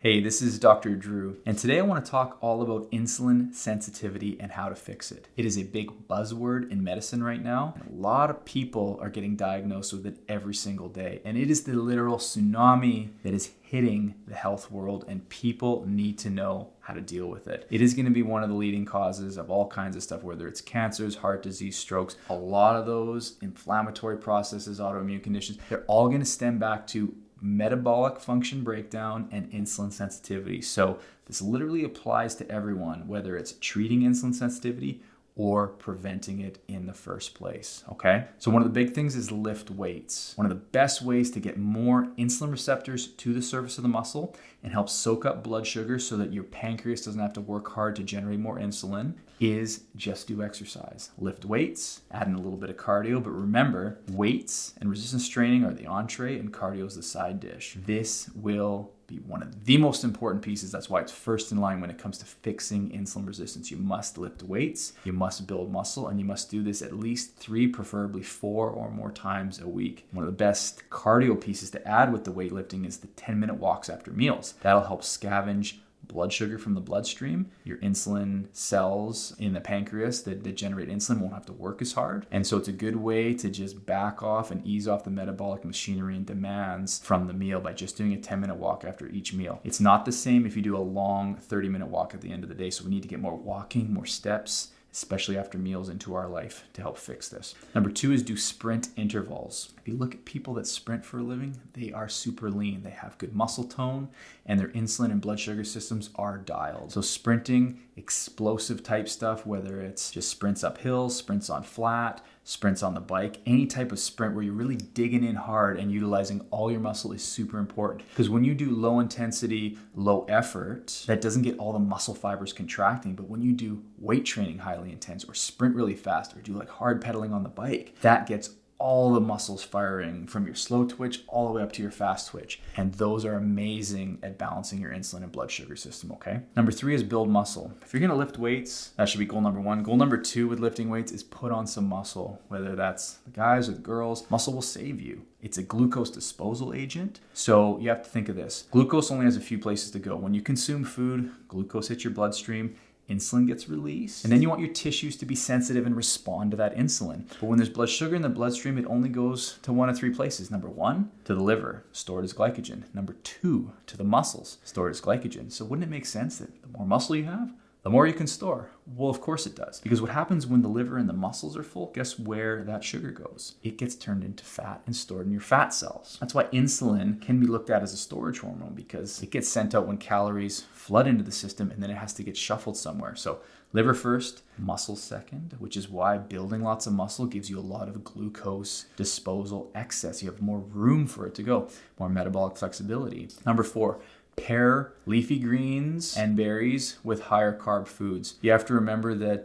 Hey, this is Dr. Drew, and today I want to talk all about insulin sensitivity and how to fix it. It is a big buzzword in medicine right now. And a lot of people are getting diagnosed with it every single day, and it is the literal tsunami that is hitting the health world, and people need to know how to deal with it. It is going to be one of the leading causes of all kinds of stuff, whether it's cancers, heart disease, strokes. A lot of those inflammatory processes, autoimmune conditions, they're all going to stem back to metabolic function breakdown and insulin sensitivity. So this literally applies to everyone, whether it's treating insulin sensitivity or preventing it in the first place, okay? So one of the big things is lift weights. One of the best ways to get more insulin receptors to the surface of the muscle and help soak up blood sugar so that your pancreas doesn't have to work hard to generate more insulin is just do exercise. Lift weights, add in a little bit of cardio, but remember, weights and resistance training are the entree and cardio is the side dish. This will be one of the most important pieces. That's why it's first in line when it comes to fixing insulin resistance. You must lift weights, you must build muscle, and you must do this at least 3, preferably 4 or more times a week. One of the best cardio pieces to add with the weightlifting is the 10-minute walks after meals. That'll help scavenge blood sugar from the bloodstream. Your insulin cells in the pancreas that generate insulin won't have to work as hard. And so it's a good way to just back off and ease off the metabolic machinery and demands from the meal by just doing a 10-minute walk after each meal. It's not the same if you do a long 30-minute walk at the end of the day. So we need to get more walking, more steps, especially after meals, into our life to help fix this. Number 2 is do sprint intervals. If you look at people that sprint for a living, they are super lean. They have good muscle tone and their insulin and blood sugar systems are dialed. So sprinting, explosive type stuff, whether it's just sprints up hills, sprints on flat, sprints on the bike, any type of sprint where you're really digging in hard and utilizing all your muscle is super important. Because when you do low intensity, low effort, that doesn't get all the muscle fibers contracting. But when you do weight training highly intense or sprint really fast or do like hard pedaling on the bike, that gets all the muscles firing from your slow twitch all the way up to your fast twitch. And those are amazing at balancing your insulin and blood sugar system, okay? Number 3 is build muscle. If you're gonna lift weights, that should be goal number 1. Goal number 2 with lifting weights is put on some muscle, whether that's the guys or the girls. Muscle will save you. It's a glucose disposal agent. So you have to think of this. Glucose only has a few places to go. When you consume food, glucose hits your bloodstream, insulin gets released, and then you want your tissues to be sensitive and respond to that insulin. But when there's blood sugar in the bloodstream, it only goes to 1 of 3 places. Number 1, to the liver, stored as glycogen. Number 2, to the muscles, stored as glycogen. So wouldn't it make sense that the more muscle you have, the more you can store? Well, of course it does. Because what happens when the liver and the muscles are full, guess where that sugar goes? It gets turned into fat and stored in your fat cells. That's why insulin can be looked at as a storage hormone, because it gets sent out when calories flood into the system and then it has to get shuffled somewhere. So liver first, muscle second, which is why building lots of muscle gives you a lot of glucose disposal excess. You have more room for it to go, more metabolic flexibility. Number 4, pair leafy greens and berries with higher carb foods. You have to remember that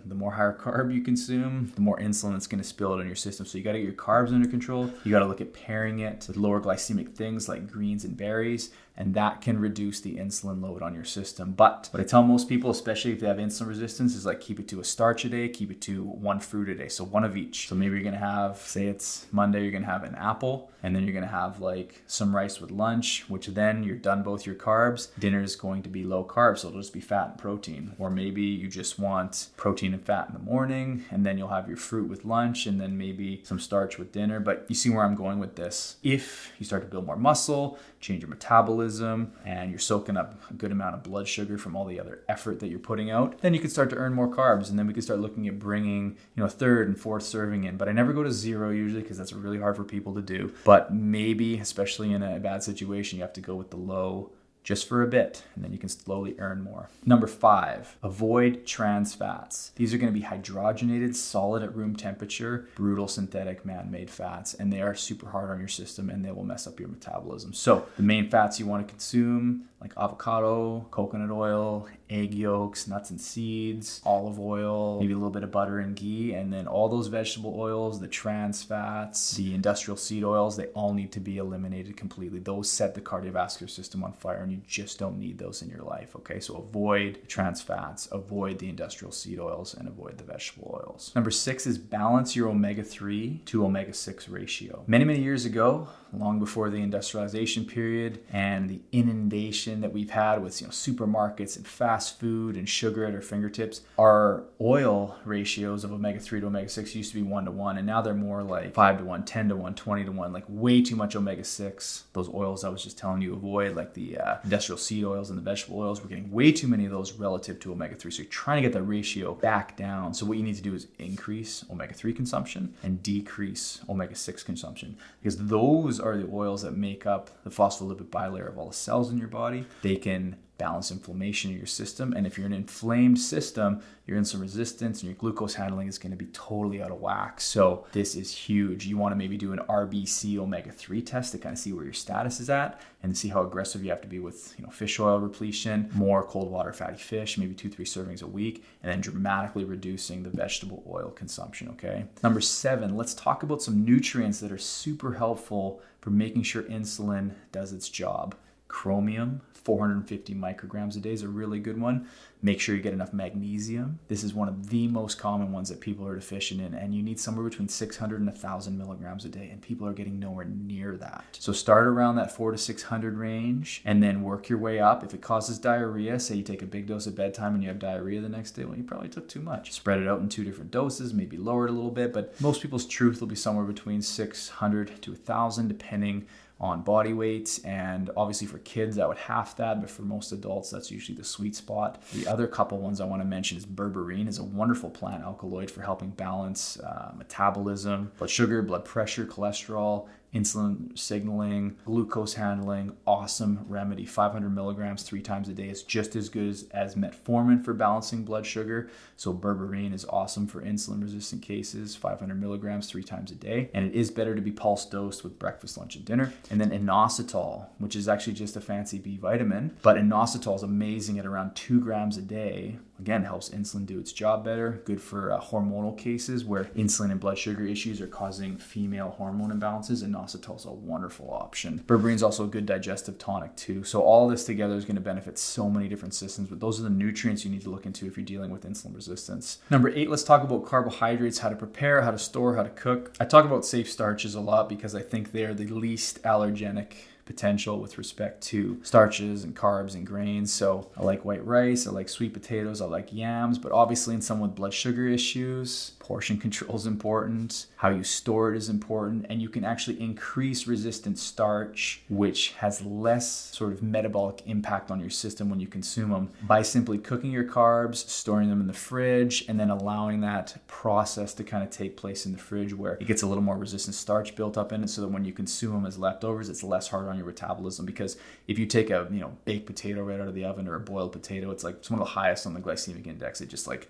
the more higher carb you consume, the more insulin that's going to spill out in your system. So you got to get your carbs under control. You got to look at pairing it with lower glycemic things like greens and berries, and that can reduce the insulin load on your system. But what I tell most people, especially if they have insulin resistance, is like keep it to a starch a day, keep it to 1 fruit a day. So 1 of each. So maybe you're going to have, say it's Monday, you're going to have an apple, and then you're going to have like some rice with lunch, which then you're done both your carbs. Dinner is going to be low carb, so it'll just be fat and protein. Or maybe you just want protein and fat in the morning, and then you'll have your fruit with lunch, and then maybe some starch with dinner. But you see where I'm going with this. If you start to build more muscle, change your metabolism, and you're soaking up a good amount of blood sugar from all the other effort that you're putting out, then you can start to earn more carbs, and then we can start looking at bringing, 3rd and 4th serving in. But I never go to 0 usually, because that's really hard for people to do. But maybe, especially in a bad situation, you have to go with the low just for a bit, and then you can slowly earn more. Number 5, avoid trans fats. These are going to be hydrogenated, solid at room temperature, brutal synthetic man-made fats, and they are super hard on your system and they will mess up your metabolism. So the main fats you want to consume, like avocado, coconut oil, egg yolks, nuts and seeds, olive oil, maybe a little bit of butter and ghee, and then all those vegetable oils, the trans fats, the industrial seed oils, they all need to be eliminated completely. Those set the cardiovascular system on fire, and you just don't need those in your life, okay? So avoid trans fats, avoid the industrial seed oils, and avoid the vegetable oils. Number 6 is balance your omega-3 to omega-6 ratio. Many, many years ago, long before the industrialization period and the inundation that we've had with supermarkets and fast food and sugar at our fingertips. Our oil ratios of omega-3 to omega-6 used to be 1-to-1, and now they're more like 5-to-1, 10-to-1, 20-to-1, like way too much omega-6. Those oils I was just telling you avoid, like the industrial seed oils and the vegetable oils, we're getting way too many of those relative to omega-3. So you're trying to get that ratio back down. So what you need to do is increase omega-3 consumption and decrease omega-6 consumption, because those are the oils that make up the phospholipid bilayer of all the cells in your body. They can balance inflammation in your system, and if you're an inflamed system, your insulin resistance and your glucose handling is going to be totally out of whack. So this is huge. You want to maybe do an RBC omega-3 test to kind of see where your status is at and see how aggressive you have to be with fish oil repletion, more cold water fatty fish, maybe 2-3 servings a week, and then dramatically reducing the vegetable oil consumption. Okay. Number 7, let's talk about some nutrients that are super helpful for making sure insulin does its job. Chromium, 450 micrograms a day is a really good one. Make sure you get enough magnesium. This is one of the most common ones that people are deficient in, and you need somewhere between 600 and 1,000 milligrams a day, and people are getting nowhere near that. So start around that 400 to 600 range and then work your way up. If it causes diarrhea, say you take a big dose at bedtime and you have diarrhea the next day, well, you probably took too much. Spread it out in 2 different doses, maybe lower it a little bit, but most people's truth will be somewhere between 600 to 1,000 depending on body weight, and obviously for kids that would half that, but for most adults that's usually the sweet spot. The other couple ones I want to mention is berberine is a wonderful plant alkaloid for helping balance metabolism, blood sugar, blood pressure, cholesterol, insulin signaling, glucose handling. Awesome remedy. 500 milligrams 3 times a day is just as good as metformin for balancing blood sugar. So berberine is awesome for insulin resistant cases. 500 milligrams 3 times a day, and it is better to be pulse dosed with breakfast, lunch, and dinner. And then inositol, which is actually just a fancy B vitamin, but inositol is amazing at around 2 grams a day. Again, helps insulin do its job better. Good for hormonal cases where insulin and blood sugar issues are causing female hormone imbalances. Inositol is a wonderful option. Berberine is also a good digestive tonic too. So all this together is going to benefit so many different systems, but those are the nutrients you need to look into if you're dealing with insulin resistance. Number 8, let's talk about carbohydrates, how to prepare, how to store, how to cook. I talk about safe starches a lot because I think they're the least allergenic potential with respect to starches and carbs and grains. So I like white rice, I like sweet potatoes, I like yams, but obviously in someone with blood sugar issues, portion control is important, how you store it is important, and you can actually increase resistant starch, which has less sort of metabolic impact on your system when you consume them by simply cooking your carbs, storing them in the fridge, and then allowing that process to kind of take place in the fridge where it gets a little more resistant starch built up in it so that when you consume them as leftovers, it's less hard on your metabolism. Because if you take a baked potato right out of the oven or a boiled potato, it's like it's one of the highest on the glycemic index. It just like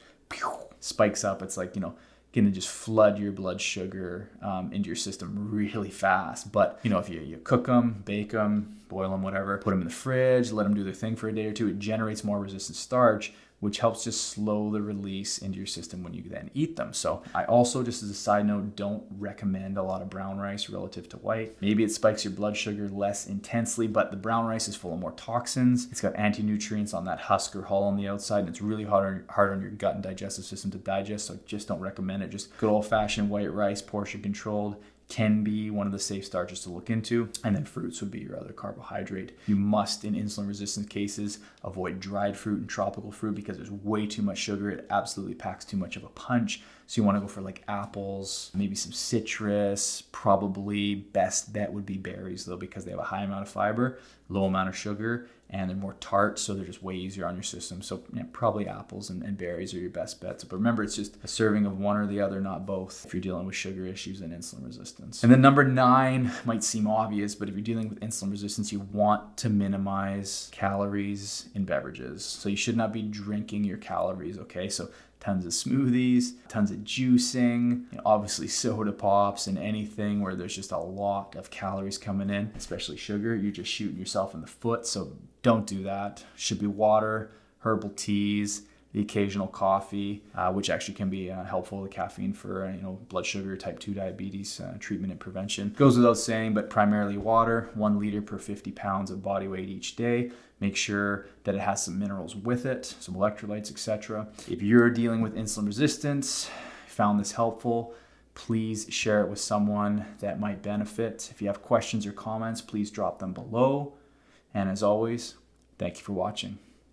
spikes up. It's like going to just flood your blood sugar into your system really fast. But if you cook them, bake them, boil them, whatever, put them in the fridge, let them do their thing for a day or two, it generates more resistant starch, which helps just slow the release into your system when you then eat them. So I also, just as a side note, don't recommend a lot of brown rice relative to white. Maybe it spikes your blood sugar less intensely, but the brown rice is full of more toxins. It's got anti-nutrients on that husk or hull on the outside, and it's really hard on your gut and digestive system to digest, so I just don't recommend it. Just good old-fashioned white rice, portion controlled, can be one of the safe starches to look into. And then fruits would be your other carbohydrate. You must, in insulin resistant cases, avoid dried fruit and tropical fruit because there's way too much sugar. It absolutely packs too much of a punch. So you want to go for like apples, maybe some citrus. Probably best bet would be berries though, because they have a high amount of fiber, low amount of sugar, and they're more tart, so they're just way easier on your system. So probably apples and berries are your best bets. But remember, it's just a serving of one or the other, not both, if you're dealing with sugar issues and insulin resistance. And then number 9 might seem obvious, but if you're dealing with insulin resistance, you want to minimize calories in beverages. So you should not be drinking your calories, okay? So tons of smoothies, tons of juicing, obviously soda pops, and anything where there's just a lot of calories coming in, especially sugar, you're just shooting yourself in the foot. So don't do that. Should be water, herbal teas, the occasional coffee, which actually can be helpful, the caffeine for blood sugar, type 2 diabetes treatment and prevention. Goes without saying, but primarily water, 1 liter per 50 pounds of body weight each day. Make sure that it has some minerals with it, some electrolytes, etc. If you're dealing with insulin resistance, found this helpful, Please share it with someone that might benefit. If you have questions or comments, please drop them below. And as always, thank you for watching.